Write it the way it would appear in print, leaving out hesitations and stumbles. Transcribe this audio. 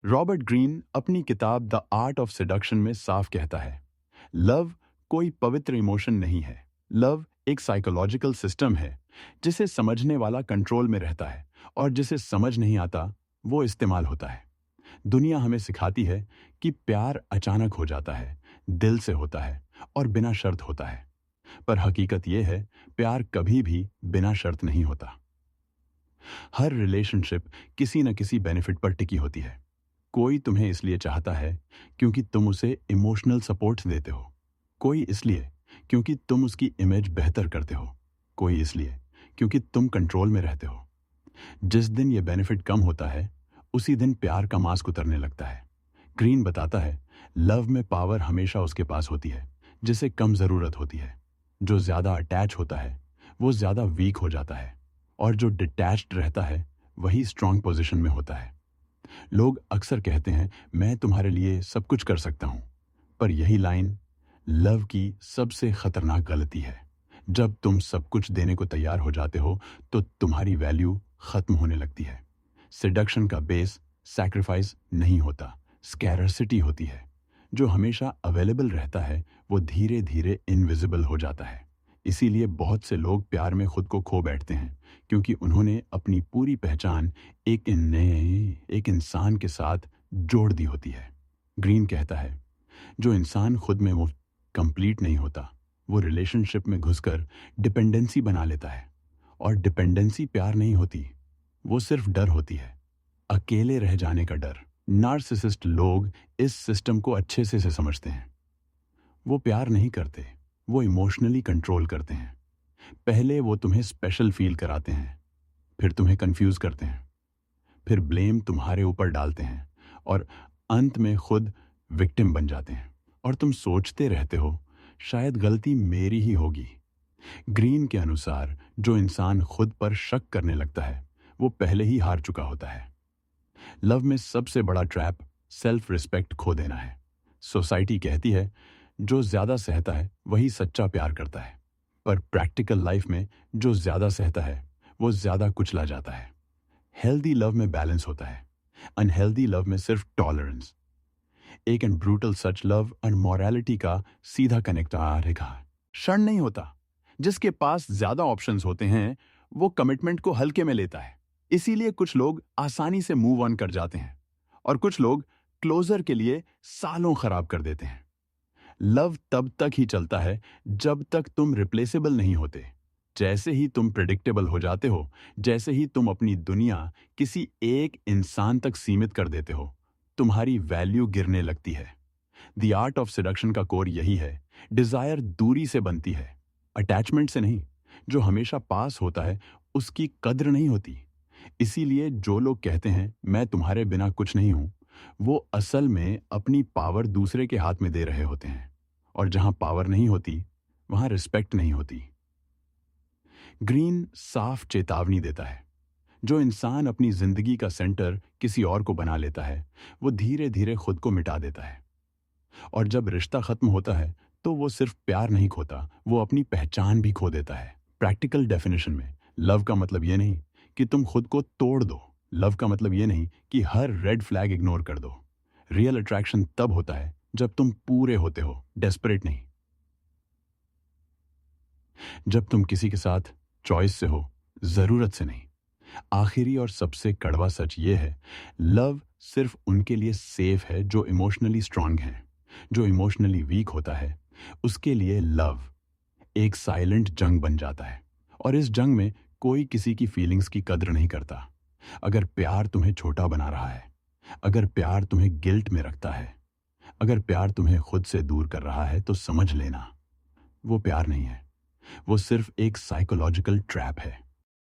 Robert Greene अपनी किताब the art of seduction में साफ कहता है, लव कोई पवित्र इमोशन नहीं है। लव एक साइकोलॉजिकल सिस्टम है जिसे समझने वाला कंट्रोल में रहता है और जिसे समझ नहीं आता वो इस्तेमाल होता है। दुनिया हमें सिखाती है कि प्यार अचानक हो जाता है, दिल से होता है और बिना शर्त होता है। पर हकीकत यह है, प्यार कभी भी बिना शर्त नहीं होता। हर रिलेशनशिप किसी न किसी बेनिफिट पर टिकी होती है। कोई तुम्हें इसलिए चाहता है क्योंकि तुम उसे इमोशनल सपोर्ट देते हो। कोई इसलिए क्योंकि तुम उसकी इमेज बेहतर करते हो। कोई इसलिए क्योंकि तुम कंट्रोल में रहते हो। जिस दिन ये बेनिफिट कम होता है, उसी दिन प्यार का मास्क उतरने लगता है। ग्रीन बताता है, लव में पावर हमेशा उसके पास होती है जिसे कम जरूरत होती है। जो ज्यादा अटैच होता है वो ज्यादा वीक हो जाता है और जो डिटैच्ड रहता है वही स्ट्रांग पोजीशन में होता है। लोग अक्सर कहते हैं, मैं तुम्हारे लिए सब कुछ कर सकता हूं, पर यही लाइन लव की सबसे खतरनाक गलती है। जब तुम सब कुछ देने को तैयार हो जाते हो तो तुम्हारी वैल्यू खत्म होने लगती है। सिडक्शन का बेस सैक्रिफाइस नहीं होता, स्कैरसिटी होती है। जो हमेशा अवेलेबल रहता है वो धीरे धीरे इनविजिबल हो जाता है। इसीलिए बहुत से लोग प्यार में खुद को खो बैठते हैं, क्योंकि उन्होंने अपनी पूरी पहचान एक इंसान के साथ जोड़ दी होती है। ग्रीन कहता है, जो इंसान खुद में वो कंप्लीट नहीं होता, वो रिलेशनशिप में घुसकर डिपेंडेंसी बना लेता है। और डिपेंडेंसी प्यार नहीं होती, वो सिर्फ डर होती है, अकेले रह जाने का डर। नार्सिसिस्ट लोग इस सिस्टम को अच्छे से समझते हैं। वो प्यार नहीं करते, वो इमोशनली कंट्रोल करते हैं। पहले वो तुम्हें स्पेशल फील कराते हैं, फिर तुम्हें कंफ्यूज करते हैं, फिर ब्लेम तुम्हारे ऊपर डालते हैं और अंत में खुद विक्टिम बन जाते हैं। और तुम सोचते रहते हो, शायद गलती मेरी ही होगी। ग्रीन के अनुसार जो इंसान खुद पर शक करने लगता है वो पहले ही हार चुका होता है। लव में सबसे बड़ा ट्रैप सेल्फ रिस्पेक्ट खो देना है। सोसाइटी कहती है, जो ज्यादा सहता है वही सच्चा प्यार करता है। पर प्रैक्टिकल लाइफ में जो ज्यादा सहता है वो ज्यादा कुचला जाता है। हेल्दी लव में बैलेंस होता है, अनहेल्दी लव में सिर्फ टॉलरेंस। एक and brutal such love and morality का सीधा कनेक्ट आ रहेगा। क्षण नहीं होता। जिसके पास ज्यादा ऑप्शंस होते हैं वो कमिटमेंट को हल्के में लेता है। इसीलिए कुछ लोग आसानी से मूव ऑन कर जाते हैं और कुछ लोग क्लोजर के लिए सालों खराब कर देते हैं। लव तब तक ही चलता है जब तक तुम रिप्लेसेबल नहीं होते। जैसे ही तुम प्रेडिक्टेबल हो जाते हो, जैसे ही तुम अपनी दुनिया किसी एक इंसान तक सीमित कर देते हो, तुम्हारी वैल्यू गिरने लगती है। द आर्ट ऑफ सेडक्शन का कोर यही है। डिजायर दूरी से बनती है, अटैचमेंट से नहीं। जो हमेशा पास होता है उसकी कद्र नहीं होती। इसीलिए जो लोग कहते हैं, मैं तुम्हारे बिना कुछ नहीं हूं, वो असल में अपनी पावर दूसरे के हाथ में दे रहे होते हैं। और जहां पावर नहीं होती वहां रिस्पेक्ट नहीं होती। ग्रीन साफ चेतावनी देता है, जो इंसान अपनी जिंदगी का सेंटर किसी और को बना लेता है वो धीरे धीरे खुद को मिटा देता है। और जब रिश्ता खत्म होता है तो वो सिर्फ प्यार नहीं खोता, वो अपनी पहचान भी खो देता है। प्रैक्टिकल डेफिनेशन में लव का मतलब ये नहीं कि तुम खुद को तोड़ दो। लव का मतलब ये नहीं कि हर रेड फ्लैग इग्नोर कर दो। रियल अट्रैक्शन तब होता है जब तुम पूरे होते हो, डेस्परेट नहीं। जब तुम किसी के साथ चॉइस से हो, जरूरत से नहीं। आखिरी और सबसे कड़वा सच ये है, लव सिर्फ उनके लिए सेफ है जो इमोशनली स्ट्रांग हैं। जो इमोशनली वीक होता है उसके लिए लव एक साइलेंट जंग बन जाता है। और इस जंग में कोई किसी की फीलिंग्स की कद्र नहीं करता। अगर प्यार तुम्हें छोटा बना रहा है, अगर प्यार तुम्हें गिल्ट में रखता है, अगर प्यार तुम्हें खुद से दूर कर रहा है, तो समझ लेना वो प्यार नहीं है, वो सिर्फ एक साइकोलॉजिकल ट्रैप है।